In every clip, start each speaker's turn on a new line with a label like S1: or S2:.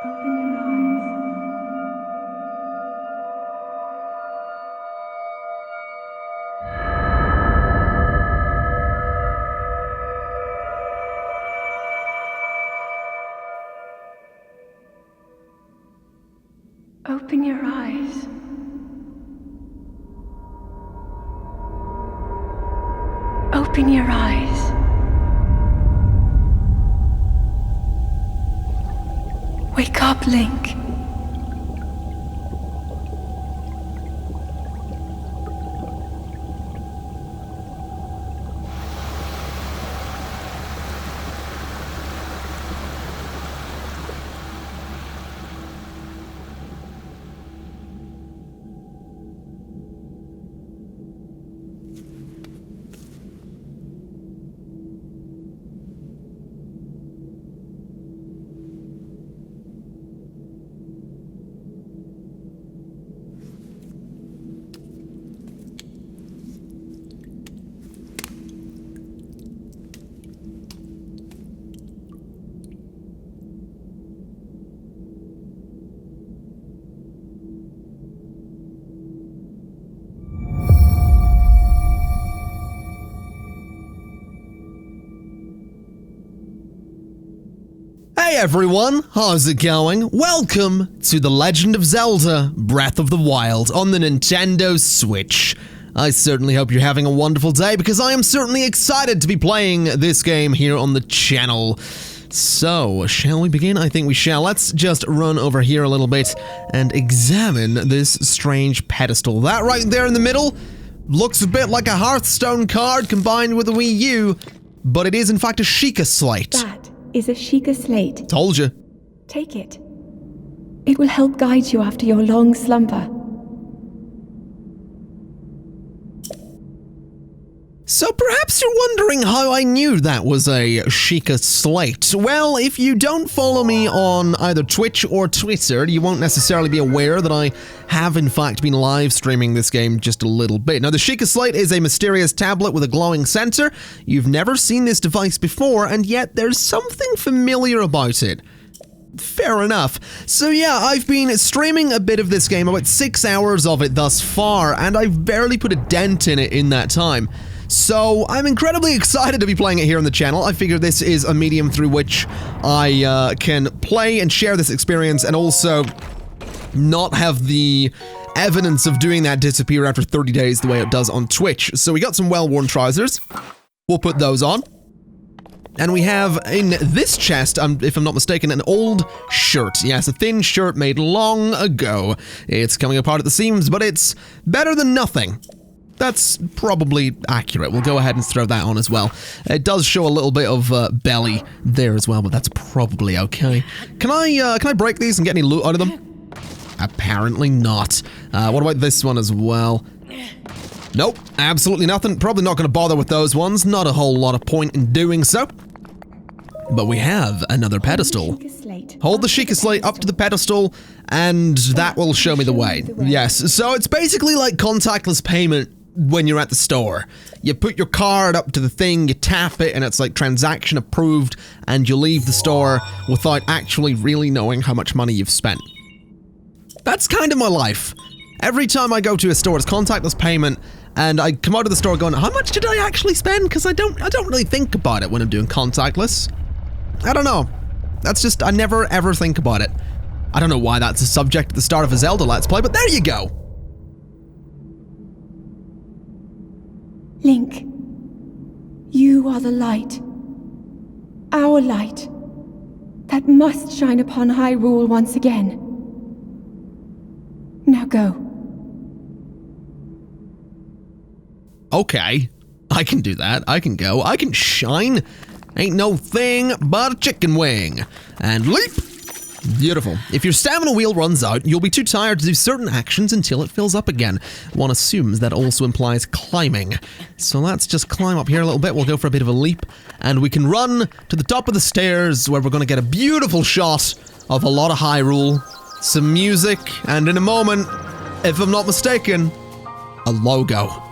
S1: Open your eyes. Open your eyes. Open your eyes. Wake up, Link.
S2: Hey everyone, how's it going? Welcome to The Legend of Zelda Breath of the Wild on the Nintendo Switch. I certainly hope you're having a wonderful day because I am certainly excited to be playing this game here on the channel. So, shall we begin? I think we shall. Let's just run over here a little bit and examine this strange pedestal. That right there in the middle looks a bit like a Hearthstone card combined with a Wii U, but it is in fact a Sheikah slate.
S1: That is a Sheikah slate.
S2: Told you.
S1: Take it. It will help guide you after your long slumber.
S2: So perhaps you're wondering how I knew that was a Sheikah slate. Well, if you don't follow me on either Twitch or Twitter, you won't necessarily be aware that I have in fact been live streaming this game just a little bit. Now, the Sheikah slate is a mysterious tablet with a glowing center. You've never seen this device before, and yet there's something familiar about it. Fair enough. So yeah, I've been streaming a bit of this game, about 6 hours of it thus far, and I've barely put a dent in it in that time. So I'm incredibly excited to be playing it here on the channel. I figure this is a medium through which I can play and share this experience and also not have the evidence of doing that disappear after 30 days the way it does on Twitch. So we got some well-worn trousers. We'll put those on. And we have in this chest, if I'm not mistaken, an old shirt. Yes, a thin shirt made long ago. It's coming apart at the seams, but it's better than nothing. That's probably accurate. We'll go ahead and throw that on as well. It does show a little bit of belly there as well, but that's probably okay. Can I break these and get any loot out of them? Apparently not. What about this one as well? Nope, absolutely nothing. Probably not going to bother with those ones. Not a whole lot of point in doing so. But we have another pedestal. Hold the Sheikah slate up to the pedestal, and that will show me the way. Yes, so it's basically like contactless payment when you're at the store. You put your card up to the thing, you tap it, and it's like transaction approved, and you leave the store without actually really knowing how much money you've spent. That's kind of my life. Every time I go to a store, it's contactless payment, and I come out of the store going, how much did I actually spend? Because I don't really think about it when I'm doing contactless. I don't know. That's just, I never ever think about it. I don't know why that's a subject at the start of a Zelda Let's Play, but there you go.
S1: Link, you are the light. Our light. That must shine upon Hyrule once again. Now go.
S2: Okay, I can do that. I can go. I can shine. Ain't no thing but a chicken wing. And leap. Beautiful. If your stamina wheel runs out, you'll be too tired to do certain actions until it fills up again. One assumes that also implies climbing. So let's just climb up here a little bit. We'll go for a bit of a leap. And we can run to the top of the stairs where we're going to get a beautiful shot of a lot of Hyrule, some music, and in a moment, if I'm not mistaken, a logo.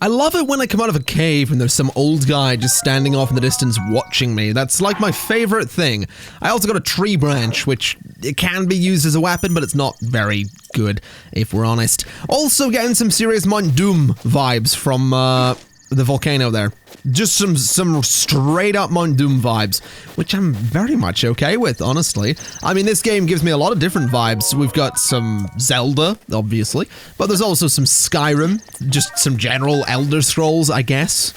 S2: I love it when I come out of a cave and there's some old guy just standing off in the distance watching me. That's like my favorite thing. I also got a tree branch, which it can be used as a weapon, but it's not very good, if we're honest. Also getting some serious Mount Doom vibes from the volcano there. Just some straight up Mount Doom vibes, which I'm very much okay with, honestly. I mean, this game gives me a lot of different vibes. We've got some Zelda, obviously, but there's also some Skyrim, just some general Elder Scrolls, I guess.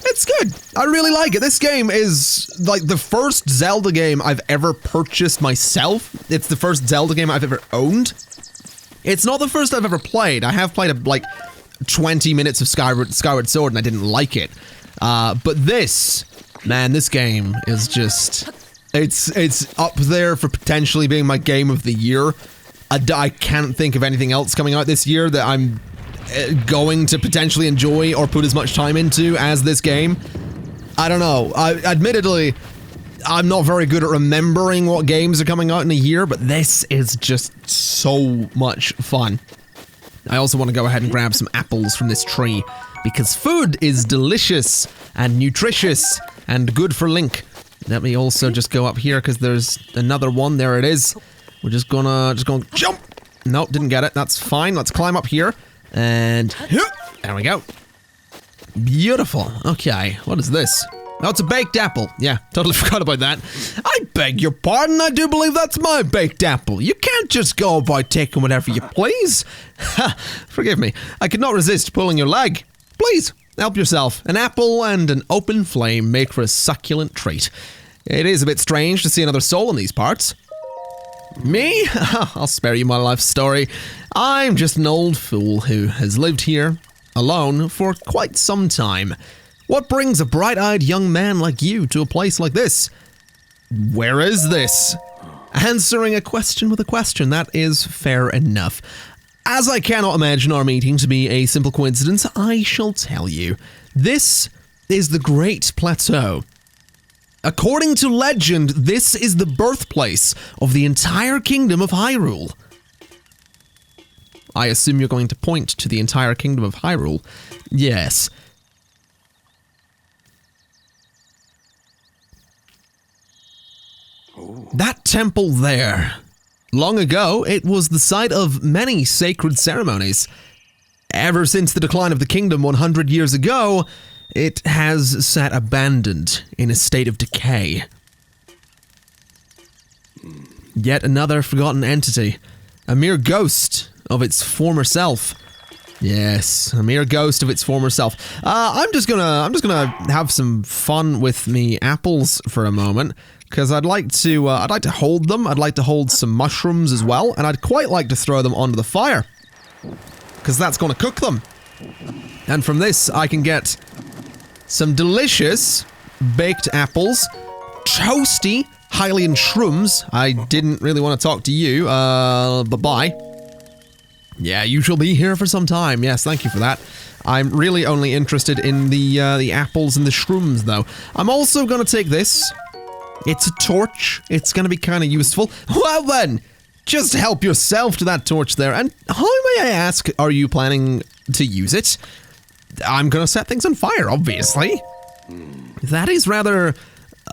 S2: It's good. I really like it. This game is like the first Zelda game I've ever purchased myself. It's the first Zelda game I've ever owned. It's not the first I've ever played. I have played like 20 minutes of Skyward Sword and I didn't like it. But this game is just, it's up there for potentially being my game of the year. I can't think of anything else coming out this year that I'm going to potentially enjoy or put as much time into as this game. I don't know. Admittedly, I'm not very good at remembering what games are coming out in a year, but this is just so much fun. I also want to go ahead and grab some apples from this tree, because food is delicious and nutritious and good for Link. Let me also just go up here, because there's another one. There it is. We're just gonna jump. Nope, didn't get it. That's fine. Let's climb up here. And there we go. Beautiful. Okay, what is this? Oh, it's a baked apple. Yeah, totally forgot about that. I beg your pardon, I do believe that's my baked apple. You can't just go about taking whatever you please. Ha, forgive me. I could not resist pulling your leg. Please, help yourself. An apple and an open flame make for a succulent treat. It is a bit strange to see another soul in these parts. Me? I'll spare you my life story. I'm just an old fool who has lived here alone for quite some time. What brings a bright-eyed young man like you to a place like this? Where is this? Answering a question with a question, that is fair enough. As I cannot imagine our meeting to be a simple coincidence, I shall tell you. This is the Great Plateau. According to legend, this is the birthplace of the entire kingdom of Hyrule. I assume you're going to point to the entire kingdom of Hyrule. Yes. That temple there. Long ago, it was the site of many sacred ceremonies. Ever since the decline of the kingdom 100 years ago, it has sat abandoned in a state of decay. Yet another forgotten entity, a mere ghost of its former self. Yes, a mere ghost of its former self. I'm just gonna have some fun with me apples for a moment, because I'd like to hold them. I'd like to hold some mushrooms as well, and I'd quite like to throw them onto the fire, because that's going to cook them. And from this, I can get some delicious baked apples, toasty Hylian shrooms. I didn't really want to talk to you. Bye-bye. Yeah, you shall be here for some time. Yes, thank you for that. I'm really only interested in the apples and the shrooms, though. I'm also going to take this. It's a torch. It's going to be kind of useful. Well then, just help yourself to that torch there. And how, may I ask, are you planning to use it? I'm going to set things on fire, obviously. That is rather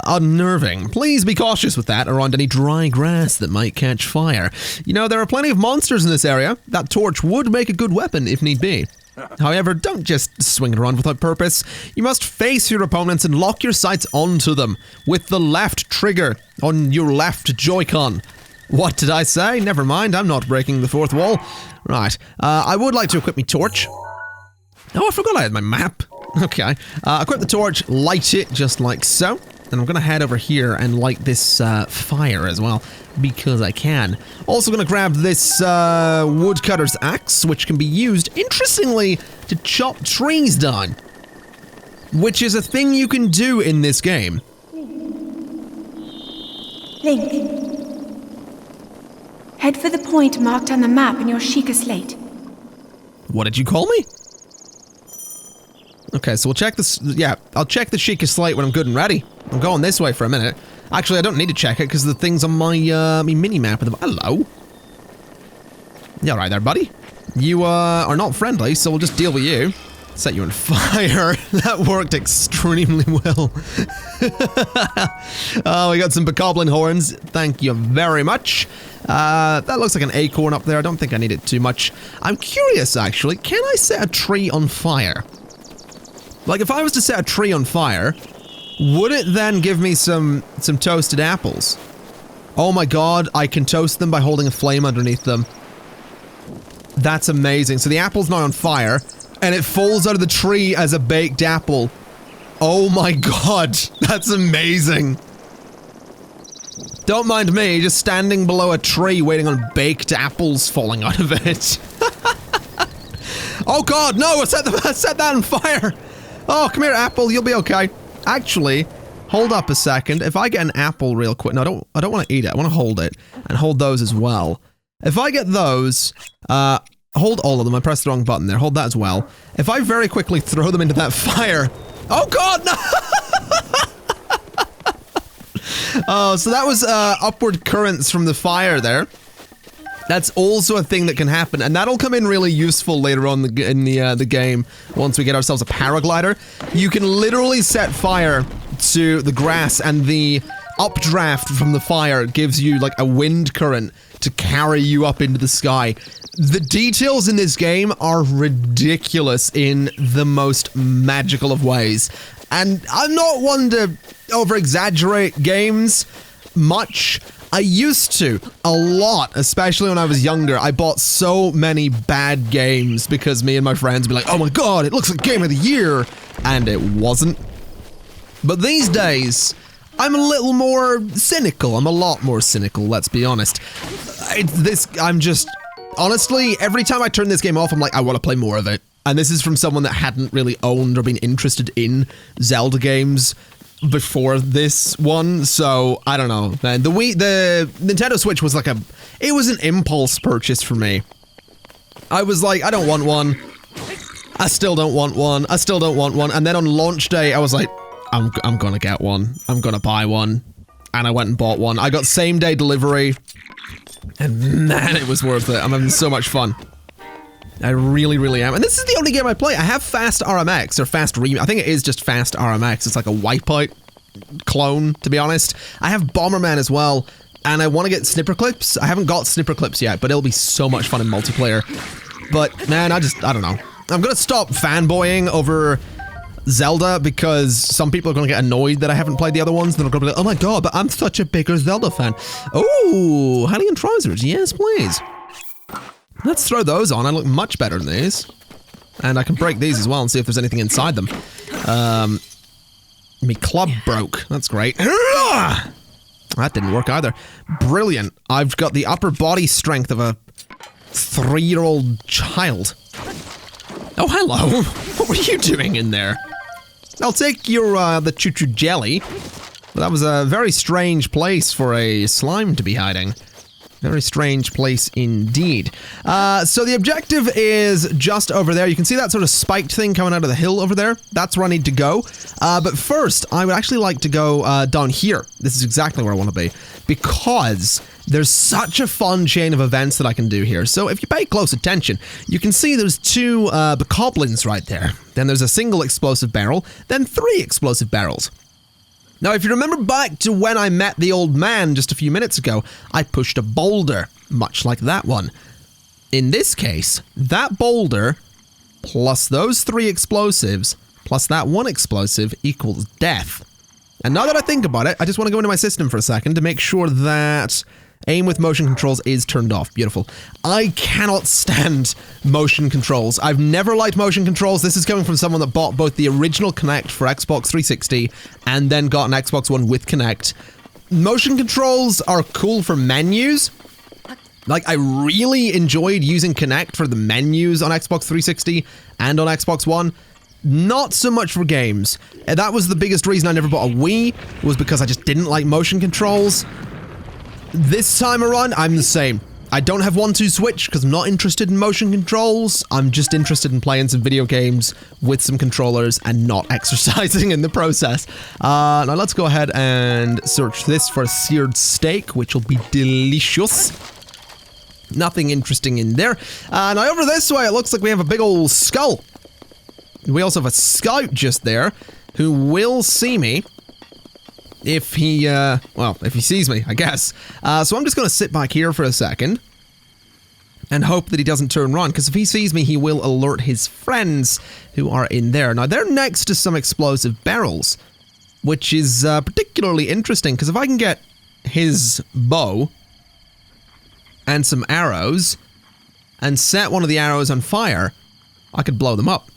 S2: unnerving. Please be cautious with that around any dry grass that might catch fire. You know, there are plenty of monsters in this area. That torch would make a good weapon if need be. However, don't just swing it around without purpose. You must face your opponents and lock your sights onto them with the left trigger on your left Joy-Con. What did I say? Never mind, I'm not breaking the fourth wall. Right, I would like to equip my torch. Oh, I forgot I had my map. Okay, equip the torch, light it just like so. And I'm gonna head over here and light this fire as well, because I can. Also gonna grab this woodcutter's axe, which can be used, interestingly, to chop trees down. Which is a thing you can do in this game.
S1: Link. Head for the point marked on the map in your Sheikah slate.
S2: What did you call me? Okay, so we'll check this. Yeah, I'll check the Sheikah slate when I'm good and ready. I'm going this way for a minute. Actually, I don't need to check it because the thing's on my me mini-map. Hello. You alright there, buddy? You are not friendly, so we'll just deal with you. Set you on fire. That worked extremely well. Oh, we got some bokoblin horns. Thank you very much. That looks like an acorn up there. I don't think I need it too much. I'm curious, actually. Can I set a tree on fire? Like, if I was to set a tree on fire, would it then give me some toasted apples? Oh my god, I can toast them by holding a flame underneath them. That's amazing. So the apple's not on fire, and it falls out of the tree as a baked apple. Oh my god, that's amazing. Don't mind me, just standing below a tree waiting on baked apples falling out of it. Oh god, no, I set that on fire. Oh, come here, apple, you'll be okay. Actually, hold up a second. If I get an apple real quick, no, I don't want to eat it. I want to hold it and hold those as well. If I get those, hold all of them. I pressed the wrong button there. Hold that as well. If I very quickly throw them into that fire. Oh god, no! Oh, so that was upward currents from the fire there. That's also a thing that can happen, and that'll come in really useful later on in the game once we get ourselves a paraglider. You can literally set fire to the grass, and the updraft from the fire gives you like a wind current to carry you up into the sky. The details in this game are ridiculous in the most magical of ways. And I'm not one to over-exaggerate games much. I used to, a lot, especially when I was younger. I bought so many bad games because me and my friends would be like, oh my god, it looks like Game of the Year! And it wasn't. But these days, I'm a little more cynical. I'm a lot more cynical, let's be honest. Honestly, every time I turn this game off, I'm like, I want to play more of it. And this is from someone that hadn't really owned or been interested in Zelda games before this one, so I don't know, man. The Nintendo Switch was like it was an impulse purchase for me. I was like, I don't want one. I still don't want one. I still don't want one. And then on launch day, I was like, I'm gonna get one. I'm gonna buy one. And I went and bought one. I got same day delivery. And man, it was worth it. I'm having so much fun. I really, really am. And this is the only game I play. I have Fast RMX, or Fast Remix. I think it is just Fast RMX. It's like a Wipeout clone, to be honest. I have Bomberman as well, and I want to get Snipper Clips. I haven't got Snipper Clips yet, but it'll be so much fun in multiplayer. But, man, I don't know. I'm gonna stop fanboying over Zelda, because some people are gonna get annoyed that I haven't played the other ones. Then they're gonna be like, oh my god, but I'm such a bigger Zelda fan. Oh, Halligan trousers. Yes, please. Let's throw those on. I look much better than these. And I can break these as well and see if there's anything inside them. Me club broke. That's great. That didn't work either. Brilliant. I've got the upper body strength of a 3-year-old child. Oh, hello. What were you doing in there? I'll take your, the choo-choo jelly. That was a very strange place for a slime to be hiding. Very strange place indeed. So the objective is just over there. You can see that sort of spiked thing coming out of the hill over there. That's where I need to go. But first, I would actually like to go down here. This is exactly where I want to be. Because there's such a fun chain of events that I can do here. So if you pay close attention, you can see there's two bokoblins right there. Then there's a single explosive barrel. Then 3 explosive barrels. Now, if you remember back to when I met the old man just a few minutes ago, I pushed a boulder, much like that one. In this case, that boulder, plus those 3 explosives, plus that 1 explosive equals death. And now that I think about it, I just want to go into my system for a second to make sure that aim with motion controls is turned off. Beautiful. I cannot stand motion controls. I've never liked motion controls. This is coming from someone that bought both the original Kinect for Xbox 360 and then got an Xbox One with Kinect. Motion controls are cool for menus. Like, I really enjoyed using Kinect for the menus on Xbox 360 and on Xbox One. Not so much for games. And that was the biggest reason I never bought a Wii, was because I just didn't like motion controls. This time around, I'm the same. I don't have 1-2 switch because I'm not interested in motion controls. I'm just interested in playing some video games with some controllers and not exercising in the process. Now let's go ahead and search this for seared steak, which will be delicious. Nothing interesting in there. Now over this way, it looks like we have a big old skull. We also have a scout just there who will see me if he, well, if he sees me, I guess. So I'm just going to sit back here for a second and hope that he doesn't turn around, because if he sees me, he will alert his friends who are in there. Now, they're next to some explosive barrels, which is particularly interesting, because if I can get his bow and some arrows and set one of the arrows on fire, I could blow them up.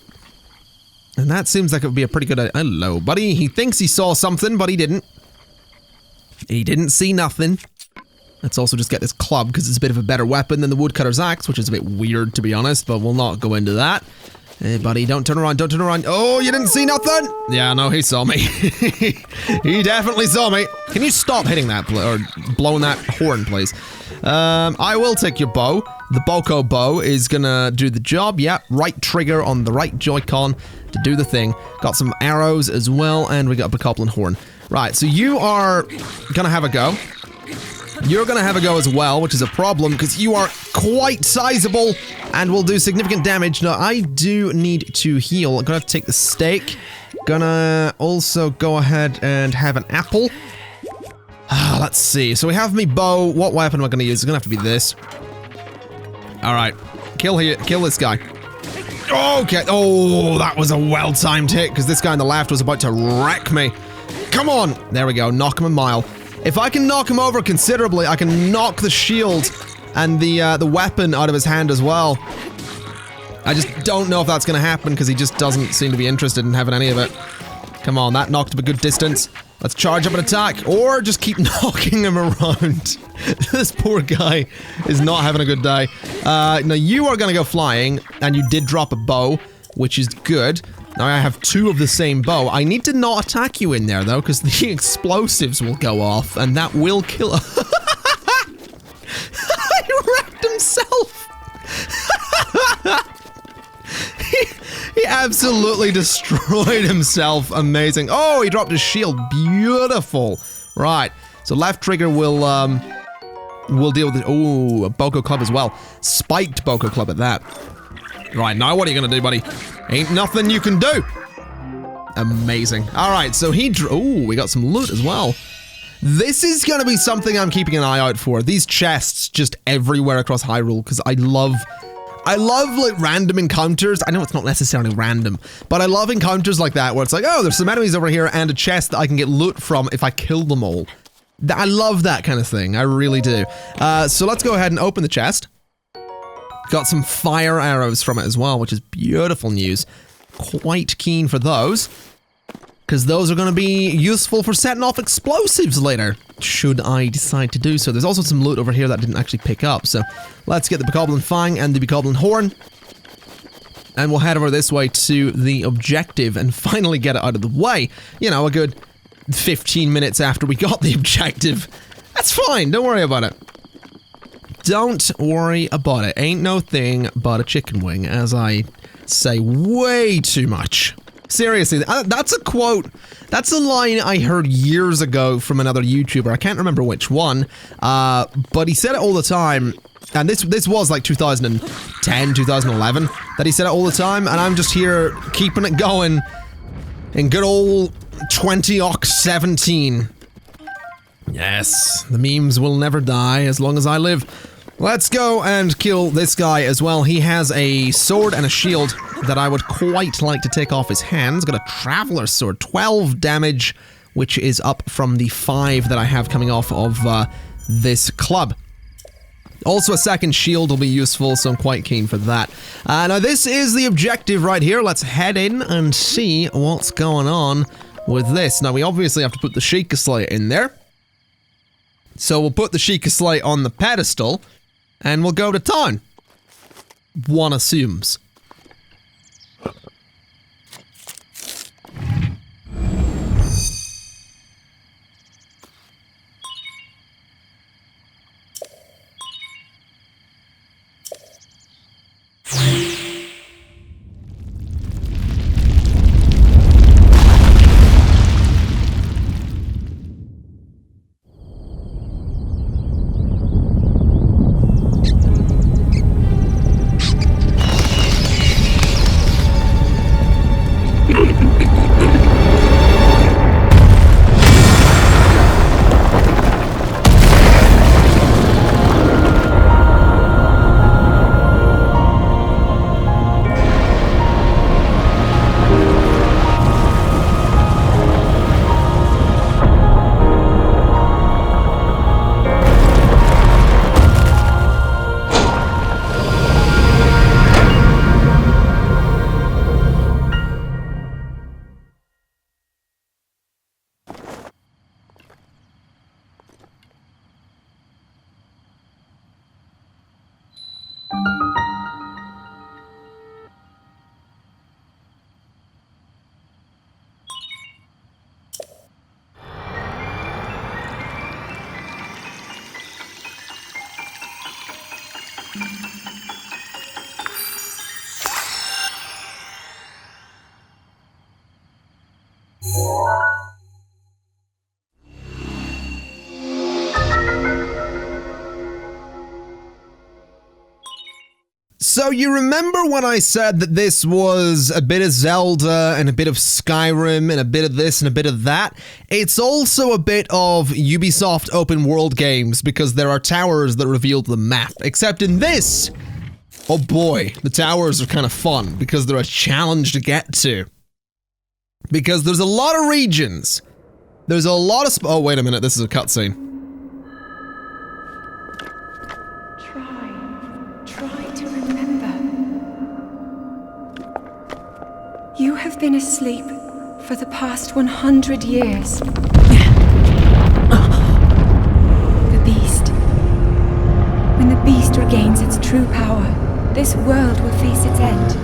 S2: And that seems like it would be a pretty good idea. Hello, buddy. He thinks he saw something, but he didn't. He didn't see nothing. Let's also just get this club, because it's a bit of a better weapon than the woodcutter's axe, which is a bit weird, to be honest, but we'll not go into that. Hey, buddy, don't turn around, don't turn around. Oh, you didn't see nothing? Yeah, no, he saw me. He definitely saw me. Can you stop hitting that, or blowing that horn, please? I will take your bow. The Boko bow is gonna do the job. Yep, right trigger on the right Joy-Con to do the thing. Got some arrows as well, and we got a Bokoblin horn. Right, so you are gonna have a go. You're gonna have a go as well, which is a problem, because you are quite sizable and will do significant damage. Now, I do need to heal. I'm gonna have to take the steak. Gonna also go ahead and have an apple. Let's see. So we have me bow. What weapon am I gonna use? It's gonna have to be this. Alright. Kill this guy. Okay. Oh, that was a well-timed hit, because this guy on the left was about to wreck me. Come on. There we go. Knock him a mile. If I can knock him over considerably, I can knock the shield and the weapon out of his hand as well. I just don't know if that's going to happen, because he just doesn't seem to be interested in having any of it. Come on, that knocked up a good distance. Let's charge up an attack, or just keep knocking him around. This poor guy is not having a good day. Now you are going to go flying, and you did drop a bow, which is good. Now I have two of the same bow. I need to not attack you in there, though, because the explosives will go off, and that will kill He wrecked himself! He absolutely destroyed himself. Amazing. Oh, he dropped his shield. Beautiful. Right. So left trigger will deal with it. Oh, a Boko club as well. Spiked Boko club at that. Right, now what are you gonna do, buddy? Ain't nothing you can do. Amazing. Alright, so he oh, we got some loot as well. This is gonna be something I'm keeping an eye out for. These chests just everywhere across Hyrule, because I love like random encounters. I know it's not necessarily random, but I love encounters like that where it's like, oh, there's some enemies over here and a chest that I can get loot from if I kill them all. I love that kind of thing. I really do. So let's go ahead and open the chest. Got some fire arrows from it as well, which is beautiful news. Quite keen for those, because those are going to be useful for setting off explosives later, should I decide to do so. There's also some loot over here that I didn't actually pick up, so let's get the Bokoblin Fang and the Bokoblin Horn, and we'll head over this way to the objective and finally get it out of the way. You know, a good 15 minutes after we got the objective. That's fine, don't worry about it. Don't worry about it. Ain't no thing but a chicken wing, as I say way too much. Seriously, that's a quote. That's a line I heard years ago from another YouTuber. I can't remember which one, but he said it all the time. And this was like 2010, 2011, that he said it all the time. And I'm just here keeping it going in good old 2017. Yes, the memes will never die as long as I live. Let's go and kill this guy as well. He has a sword and a shield that I would quite like to take off his hands. Got a Traveler's Sword, 12 damage, which is up from the 5 that I have coming off of this club. Also, a second shield will be useful, so I'm quite keen for that. Now, this is the objective right here. Let's head in and see what's going on with this. Now, we obviously have to put the Sheikah Slate in there. So we'll put the Sheikah Slate on the pedestal, and we'll go to town. One assumes. So you remember when I said that this was a bit of Zelda and a bit of Skyrim and a bit of this and a bit of that? It's also a bit of Ubisoft open world games because there are towers that reveal the map. Except in this, oh boy, the towers are kind of fun because they're a challenge to get to. Because there's a lot of regions. There's a lot of oh wait a minute, this is a cutscene.
S1: Try to remember. You have been asleep for the past 100 years. The beast. When the beast regains its true power, this world will face its end.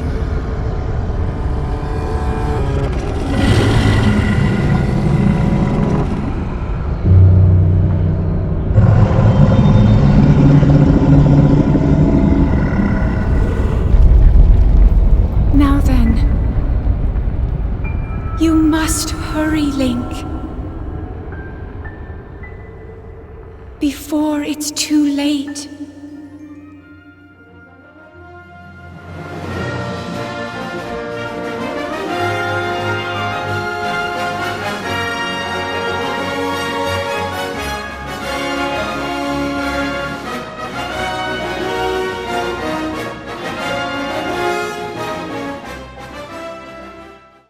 S1: Now then, you must hurry, Link. Before it's too late.